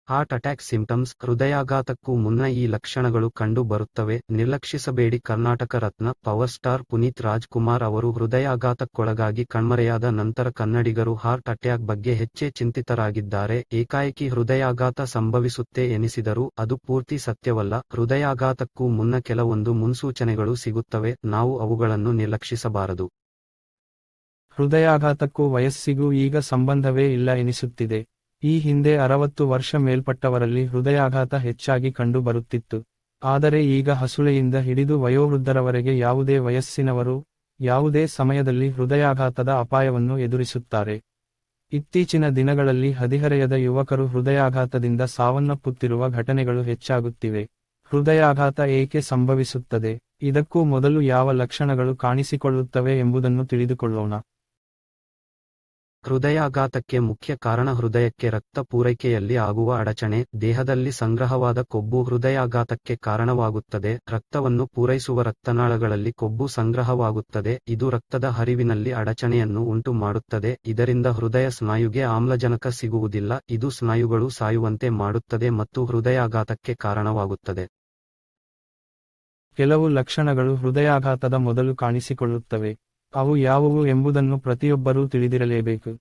Heart attack symptoms. ಹೃದಯಾಘಾತಕ್ಕೂ ಮುನ್ನ ಈ ಲಕ್ಷಣಗಳು ಕಂಡು ಬರುತ್ತವೆ. ನಿರ್ಲಕ್ಷಿಸಬೇಡಿ. ಕರ್ನಾಟಕ ರತ್ನ ಪವರ್ ಸ್ಟಾರ್ ಪುನೀತ್ ರಾಜ್ಕುಮಾರ್ ಅವರು ಹೃದಯಾಘಾತಕ್ಕೊಳಗಾಗಿ ಕಣ್ಮರೆಯಾದ ನಂತರ ಕನ್ನಡಿಗರು ಹಾರ್ಟ್ ಅಟ್ಯಾಕ್ ಬಗ್ಗೆ ಹೆಚ್ಚೇ ಚಿಂತಿತರಾಗಿದ್ದಾರೆ. ಏಕಾಏಕಿ ಹೃದಯಾಘಾತ ಸಂಭವಿಸುತ್ತೆ ಎನಿಸಿದರೂ ಅದು ಪೂರ್ತಿ ಸತ್ಯವಲ್ಲ. ಹೃದಯಾಘಾತಕ್ಕೂ ಮುನ್ನ ಕೆಲವೊಂದು ಮುನ್ಸೂಚನೆಗಳು ಸಿಗುತ್ತವೆ, ನಾವು ಅವುಗಳನ್ನು ನಿರ್ಲಕ್ಷಿಸಬಾರದು. ಹೃದಯಾಘಾತಕ್ಕೂ ವಯಸ್ಸಿಗೂ ಈಗ ಸಂಬಂಧವೇ ಇಲ್ಲ ಎನಿಸುತ್ತಿದೆ. ಈ ಹಿಂದೆ 60 ವರ್ಷ ಮೇಲ್ಪಟ್ಟವರಲ್ಲಿ ಹೃದಯಾಘಾತ ಹೆಚ್ಚಾಗಿ ಕಂಡು ಬರುತ್ತಿತ್ತು. ಆದರೆ ಈಗ ಹಸುಳೆಯಿಂದ ಹಿಡಿದು ವಯೋವೃದ್ಧರವರೆಗೆ ಯಾವುದೇ ವಯಸ್ಸಿನವರು, ಯಾವುದೇ ಸಮಯದಲ್ಲಿ ಹೃದಯಾಘಾತದ ಅಪಾಯವನ್ನು ಎದುರಿಸುತ್ತಾರೆ. ಇತ್ತೀಚಿನ ದಿನಗಳಲ್ಲಿ ಹದಿಹರೆಯದ ಯುವಕರು ಹೃದಯಾಘಾತದಿಂದ ಸಾವನ್ನಪ್ಪುತ್ತಿರುವ ಘಟನೆಗಳು ಹೆಚ್ಚಾಗುತ್ತಿವೆ. ಹೃದಯಾಘಾತ ಏಕೆ ಸಂಭವಿಸುತ್ತದೆ? ಇದಕ್ಕೂ ಮೊದಲು ಯಾವ ಲಕ್ಷಣಗಳು ಕಾಣಿಸಿಕೊಳ್ಳುತ್ತವೆ ಎಂಬುದನ್ನು ತಿಳಿದುಕೊಳ್ಳೋಣ. ಹೃದಯಾಘಾತಕ್ಕೆ ಮುಖ್ಯ ಕಾರಣ ಹೃದಯಕ್ಕೆ ರಕ್ತ ಪೂರೈಕೆಯಲ್ಲಿ ಆಗುವ ಅಡಚಣೆ. ದೇಹದಲ್ಲಿ ಸಂಗ್ರಹವಾದ ಕೊಬ್ಬು ಹೃದಯಾಘಾತಕ್ಕೆ ಕಾರಣವಾಗುತ್ತದೆ. ರಕ್ತವನ್ನು ಪೂರೈಸುವ ರಕ್ತನಾಳಗಳಲ್ಲಿ ಕೊಬ್ಬು ಸಂಗ್ರಹವಾಗುತ್ತದೆ. ಇದು ರಕ್ತದ ಹರಿವಿನಲ್ಲಿ ಅಡಚಣೆಯನ್ನು ಉಂಟು ಮಾಡುತ್ತದೆ. ಇದರಿಂದ ಹೃದಯ ಸ್ನಾಯುಗೆ ಆಮ್ಲಜನಕ ಸಿಗುವುದಿಲ್ಲ. ಇದು ಸ್ನಾಯುಗಳು ಸಾಯುವಂತೆ ಮಾಡುತ್ತದೆ ಮತ್ತು ಹೃದಯಾಘಾತಕ್ಕೆ ಕಾರಣವಾಗುತ್ತದೆ. ಕೆಲವು ಲಕ್ಷಣಗಳು ಹೃದಯಾಘಾತದ ಮೊದಲು ಕಾಣಿಸಿಕೊಳ್ಳುತ್ತವೆ. ಅವು ಯಾವುವು ಎಂಬುದನ್ನು ಪ್ರತಿಯೊಬ್ಬರೂ ತಿಳಿದಿರಲೇಬೇಕು.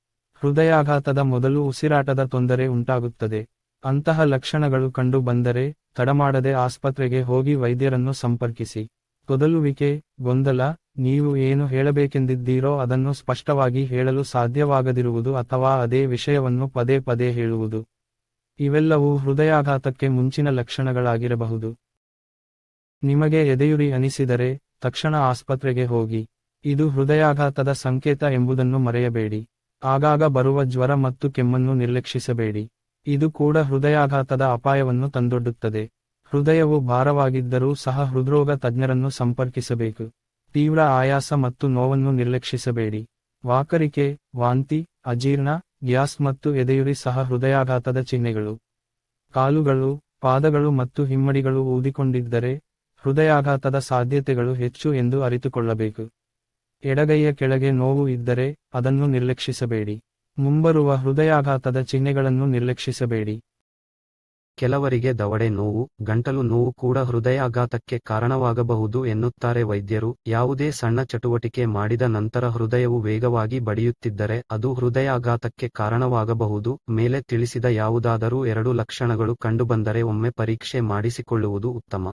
ಹೃದಯಾಘಾತದ ಮೊದಲು ಉಸಿರಾಟದ ತೊಂದರೆ ಉಂಟಾಗುತ್ತದೆ. ಅಂತಹ ಲಕ್ಷಣಗಳು ಕಂಡು ಬಂದರೆ ತಡಮಾಡದೆ ಆಸ್ಪತ್ರೆಗೆ ಹೋಗಿ ವೈದ್ಯರನ್ನು ಸಂಪರ್ಕಿಸಿ. ತೊದಲುವಿಕೆ, ಗೊಂದಲ, ನೀವು ಏನು ಹೇಳಬೇಕೆಂದಿದ್ದೀರೋ ಅದನ್ನು ಸ್ಪಷ್ಟವಾಗಿ ಹೇಳಲು ಸಾಧ್ಯವಾಗದಿರುವುದು ಅಥವಾ ಅದೇ ವಿಷಯವನ್ನು ಪದೇ ಪದೇ ಹೇಳುವುದು, ಇವೆಲ್ಲವೂ ಹೃದಯಾಘಾತಕ್ಕೆ ಮುಂಚಿನ ಲಕ್ಷಣಗಳಾಗಿರಬಹುದು. ನಿಮಗೆ ಎದೆಯುರಿ ಅನಿಸಿದರೆ ತಕ್ಷಣ ಆಸ್ಪತ್ರೆಗೆ ಹೋಗಿ. ಇದು ಹೃದಯಾಘಾತದ ಸಂಕೇತ ಎಂಬುದನ್ನು ಮರೆಯಬೇಡಿ. ಆಗಾಗ ಬರುವ ಜ್ವರ ಮತ್ತು ಕೆಮ್ಮನ್ನು ನಿರ್ಲಕ್ಷಿಸಬೇಡಿ. ಇದು ಕೂಡ ಹೃದಯಾಘಾತದ ಅಪಾಯವನ್ನು ತಂದೊಡ್ಡುತ್ತದೆ. ಹೃದಯವು ಭಾರವಾಗಿದ್ದರೂ ಸಹ ಹೃದ್ರೋಗ ತಜ್ಞರನ್ನು ಸಂಪರ್ಕಿಸಬೇಕು. ತೀವ್ರ ಆಯಾಸ ಮತ್ತು ನೋವನ್ನು ನಿರ್ಲಕ್ಷಿಸಬೇಡಿ. ವಾಕರಿಕೆ, ವಾಂತಿ, ಅಜೀರ್ಣ, ಗ್ಯಾಸ್ ಮತ್ತು ಎದೆಯುರಿ ಸಹ ಹೃದಯಾಘಾತದ ಚಿಹ್ನೆಗಳು. ಕಾಲುಗಳು, ಪಾದಗಳು ಮತ್ತು ಹಿಮ್ಮಡಿಗಳು ಊದಿಕೊಂಡಿದ್ದರೆ ಹೃದಯಾಘಾತದ ಸಾಧ್ಯತೆಗಳು ಹೆಚ್ಚು ಎಂದು ಅರಿತುಕೊಳ್ಳಬೇಕು. ಎಡಗೈಯ ಕೆಳಗೆ ನೋವು ಇದ್ದರೆ ಅದನ್ನು ನಿರ್ಲಕ್ಷಿಸಬೇಡಿ. ಮುಂಬರುವ ಹೃದಯಾಘಾತದ ಚಿಹ್ನೆಗಳನ್ನು ನಿರ್ಲಕ್ಷಿಸಬೇಡಿ. ಕೆಲವರಿಗೆ ದವಡೆ ನೋವು, ಗಂಟಲು ನೋವು ಕೂಡ ಹೃದಯಾಘಾತಕ್ಕೆ ಕಾರಣವಾಗಬಹುದು ಎನ್ನುತ್ತಾರೆ ವೈದ್ಯರು. ಯಾವುದೇ ಸಣ್ಣ ಚಟುವಟಿಕೆ ಮಾಡಿದ ನಂತರ ಹೃದಯವು ವೇಗವಾಗಿ ಬಡಿಯುತ್ತಿದ್ದರೆ ಅದು ಹೃದಯಾಘಾತಕ್ಕೆ ಕಾರಣವಾಗಬಹುದು. ಮೇಲೆ ತಿಳಿಸಿದ ಯಾವುದಾದರೂ 2 ಲಕ್ಷಣಗಳು ಕಂಡುಬಂದರೆ ಒಮ್ಮೆ ಪರೀಕ್ಷೆ ಮಾಡಿಸಿಕೊಳ್ಳುವುದು ಉತ್ತಮ.